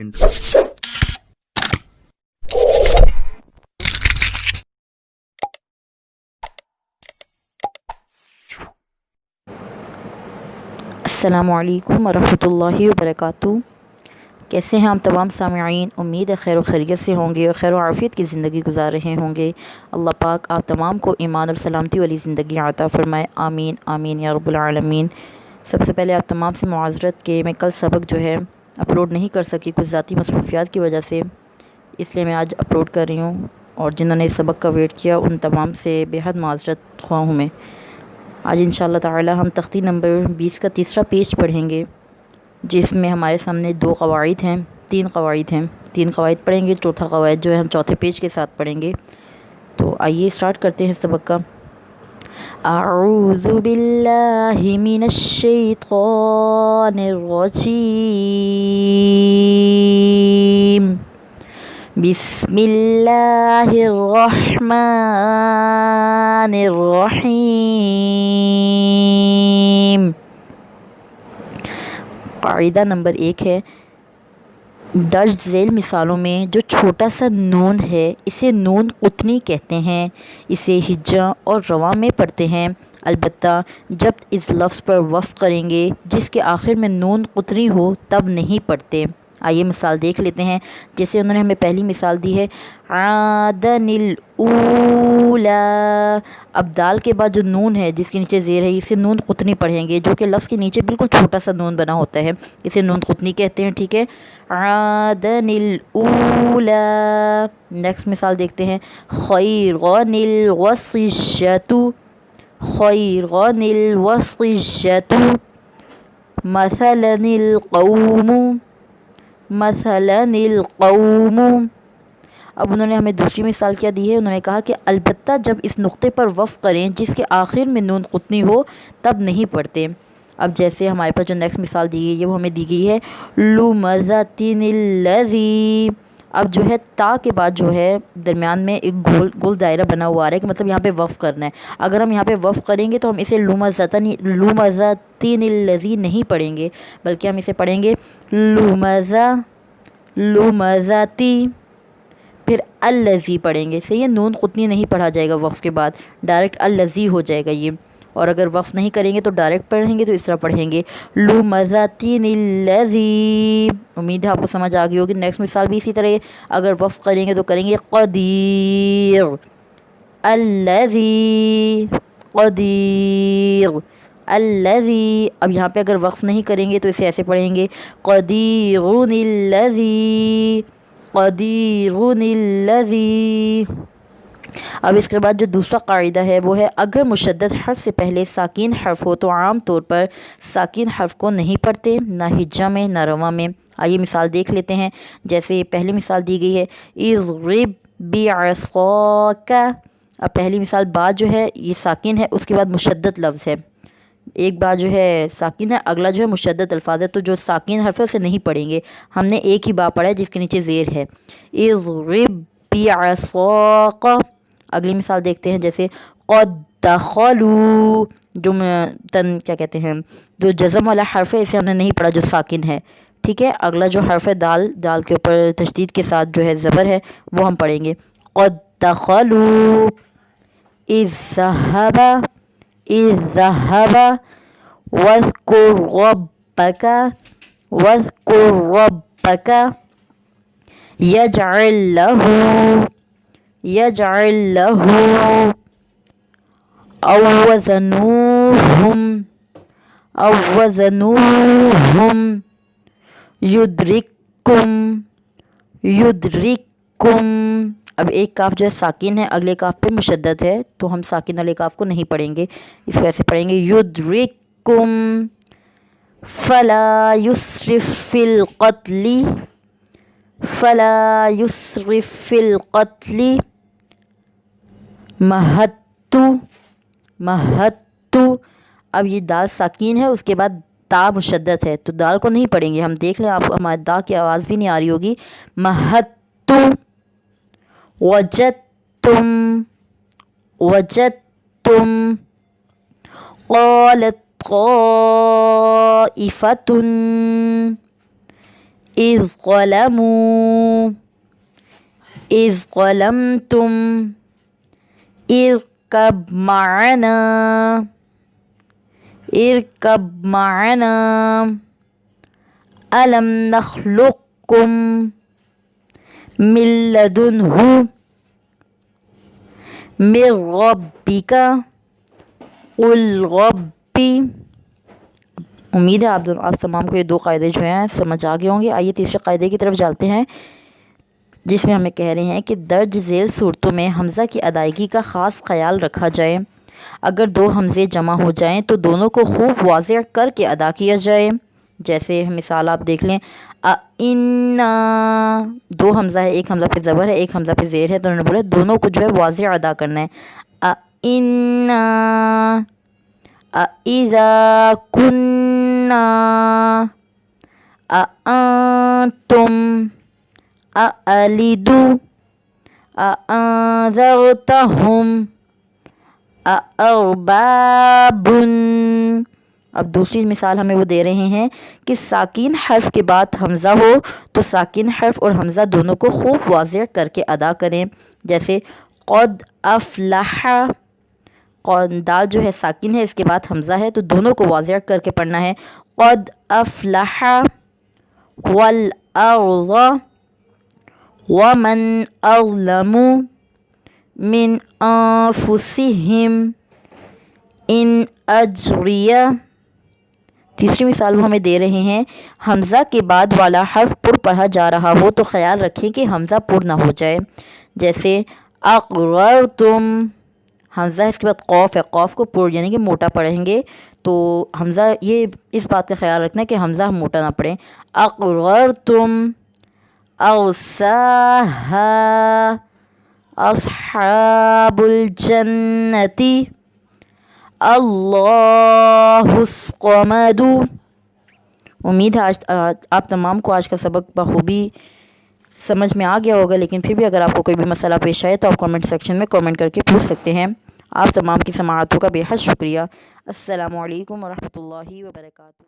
Intro. अस्सलामुअलैकुम वरहमतुल्लाहि वबरकातुहू। कैसे हैं आप तमाम सामईन। उम्मीद है खैर व खैरियत से होंगे और खैर व आफ़ियत की ज़िंदगी गुजार रहे होंगे। अल्लाह पाक आप तमाम को ईमान और सलामती वाली ज़िंदगी अता फ़रमाए। आमीन आमीन या रब्बुल आलमीन। सबसे पहले आप तमाम से मुआज़रत के मैं कल सबक जो है अपलोड नहीं कर सकी कुछ ज़ाती मसरूफ़ियात की वजह से, इसलिए मैं आज अपलोड कर रही हूँ। और जिन्होंने इस सबक का वेट किया उन तमाम से बेहद माज़रत ख़्वाह हूँ मैं। आज इंशाअल्लाह ताला हम तख्ती नंबर 20 का तीसरा पेज पढ़ेंगे, जिसमें हमारे सामने तीन कवाइद हैं। तीन कवाइद पढ़ेंगे, चौथा कवाइद जो है हम चौथे पेज के साथ पढ़ेंगे। तो आइए स्टार्ट करते हैं सबक का। अऊज़ु बिल्लाहि मिनश शैतानिर रजीम। बिस्मिल्लाहिर्रहमानिर्रहीम। क़ाइदा नंबर 1 है, दर्ज झेल मिसालों में जो छोटा सा नून है इसे नून क़ुतनी कहते हैं। इसे हिज्जा और रवा में पढ़ते हैं, अलबत्ता जब इस लफ्ज़ पर वफ़ करेंगे जिसके आखिर में नून क़ुतनी हो तब नहीं पढ़ते। आइए मिसाल देख लेते हैं। जैसे उन्होंने हमें पहली मिसाल दी है आदनिल ऊला। अब दाल के बाद जो नून है जिसके नीचे ज़ेर है इसे नून क़ुतनी पढ़ेंगे, जो कि लफ्ज़ के नीचे बिल्कुल छोटा सा नून बना होता है, इसे नून क़ुतनी कहते हैं। ठीक है, आदनिल ऊला। नेक्स्ट मिसाल देखते हैं, खैरनिल वसिशतु। खैरनिल वसिशतु मसलनिल कौमु। मसलनिल कौमु। अब उन्होंने हमें दूसरी मिसाल क्या दी है, उन्होंने कहा कि अलबत्ता जब इस नुक्ते पर वफ़ करें जिसके आखिर में नून क़ुतनी हो तब नहीं पढ़ते। अब जैसे हमारे पास जो नेक्स्ट मिसाल दी गई है वो हमें दी गई है लुमज़तिनिल्लज़ी। अब जो है ता के बाद जो है दरमियान में एक गोल दायरा बना हुआ आ रहा है कि मतलब यहाँ पे वफ़ करना है। अगर हम यहाँ पे वफ़ करेंगे तो हम इसे लुमज़तिनिल्लज़ी नहीं पढ़ेंगे, बल्कि हम इसे पढ़ेंगे लुमज़ती, फिर अल्लज़ी पढ़ेंगे। सही है, नून क़ुतनी नहीं पढ़ा जाएगा वफ़ के बाद, डायरेक्ट अल्लज़ी हो जाएगा ये। और अगर वफ़ नहीं करेंगे तो डायरेक्ट पढ़ेंगे तो इस तरह पढ़ेंगे लुमज़तिनिल्लज़ी। उम्मीद है आपको समझ आ गई होगी। नेक्स्ट मिसाल भी इसी तरह, अगर वफ़ करेंगे तो करेंगे क़दीर, अल्लज़ी, क़दीर, अल्लज़ी। अब यहाँ पे अगर वक़्फ़ नहीं करेंगे तो इसे ऐसे पढ़ेंगे क़दीरुनिल्लज़ी, क़दीरुनिल्लज़ी। अब इसके बाद जो दूसरा क़ाइदा है वो है, अगर मुशद्दद हर्फ से पहले साकिन हर्फ हो तो आम तौर पर साकिन हर्फ को नहीं पढ़ते, ना हिज्जा में ना रवा में। आइए मिसाल देख लेते हैं। जैसे पहली मिसाल दी गई है इज़रिब बिअसाका। अब पहली मिसाल बाद जो है ये साकिन है, उसके बाद मुशद्दद लफ्ज़ है। एक बार जो है साकिन है, अगला जो है मुशद्दद अल्फाज है, तो जो साकिन हर्फ है उसे नहीं पढ़ेंगे। हमने एक ही बार पढ़ा है जिसके नीचे ज़ेर है, इज़रिब बिअसाका। अगली मिसाल देखते हैं, जैसे क़द दख़लू। जो क्या कहते हैं, जो जज़म वाला हर्फ है इसे हमने नहीं पढ़ा, जो साकिन है। ठीक है, अगला जो हर्फ है दाल, दाल के ऊपर तशदीद के साथ जो है ज़बर है वो हम पढ़ेंगे क़द दख़लू। इज़्ज़हबा, इज़्ज़हबा। वज़्कुर रब्बका, वज़्कुर रब्बका। यजअल लहू, यजअल लहू। अवज़नूहुम, अवज़नूहुम। युद्रिकुम, युद्रिकुम। अब एक काफ जो है साकिन है, अगले काफ पे मुशद्दद है, तो हम साकिन वाले काफ को नहीं पढ़ेंगे, इसको ऐसे पढ़ेंगे युद्रिकुम। फ़ला युस्रिफ़ फ़िल क़त्ली, फ़ला युस्रिफ़ फ़िल क़त्ली। महत्तु, महत्तु। अब ये दाल साकिन है, उसके बाद ता मुशद्दद है, तो दाल को नहीं पढ़ेंगे। हम देख लें, आप हमारी दा की आवाज़ भी नहीं आ रही होगी। महत्तु। वजदतुम, वजदतुम। क़ालत क़ाइफ़तुन, إذ ظلموا إذ ظلمتم اركب معنا ألم نخلقكم من لدنه من ربك قل ربي۔ امید ہے آپ تمام کو یہ دو قاعدے جو ہیں سمجھ آ گئے ہوں گے۔ آئیے تیسرے قاعدے کی طرف چلتے ہیں، جس میں ہمیں کہہ رہے ہیں کہ درج ذیل صورتوں میں حمزہ کی ادائیگی کا خاص خیال رکھا جائے۔ اگر دو حمزے جمع ہو جائیں تو دونوں کو خوب واضح کر کے ادا کیا جائے۔ جیسے مثال آپ دیکھ لیں، دو حمزہ ہے، ایک حمزہ پہ زبر ہے، ایک حمزہ پہ زیر ہے، تو انہوں نے بولا دونوں کو جو ہے واضح ادا کرنا ہے۔ اِذَا كُنَّا أَأَنْتُمْ أَأَلِدُ أَأَنذَرْتَهُمْ أَأَرْبَابٌ۔ اب دوسری مثال ہمیں وہ دے رہے ہیں کہ ساکین حرف کے بعد حمزہ ہو تو ساکین حرف اور حمزہ دونوں کو خوب واضح کر کے ادا کریں۔ جیسے قد افلح، دال جو ہے ساکین ہے، اس کے بعد حمزہ ہے، تو دونوں کو واضح کر کے پڑھنا ہے، قد افلح والارض ومن اظلم من انفسهم ان اجری۔ تیسری مثال وہ ہمیں دے رہے ہیں، حمزہ کے بعد والا حرف پر پڑھا جا رہا ہو تو خیال رکھیں کہ حمزہ پر نہ ہو جائے۔ جیسے اقررتم، حمزہ اس کے بعد قوف ہے، قوف کو پر یعنی کہ موٹا پڑھیں گے، تو حمزہ یہ اس بات کا خیال رکھنا ہے کہ حمزہ ہم موٹا نہ پڑھیں۔ اقررتم ارساہا اصحاب الجنت اللہ الصمد۔ امید ہے آپ تمام کو آج کا سبق بخوبی سمجھ میں آ گیا ہوگا، لیکن پھر بھی اگر آپ کو کوئی بھی مسئلہ پیش آئے تو آپ کامنٹ سیکشن میں کامنٹ کر کے پوچھ سکتے ہیں۔ آپ تمام کی سماعتوں کا بے حد شکریہ۔ السلام علیکم ورحمۃ اللہ وبرکاتہ۔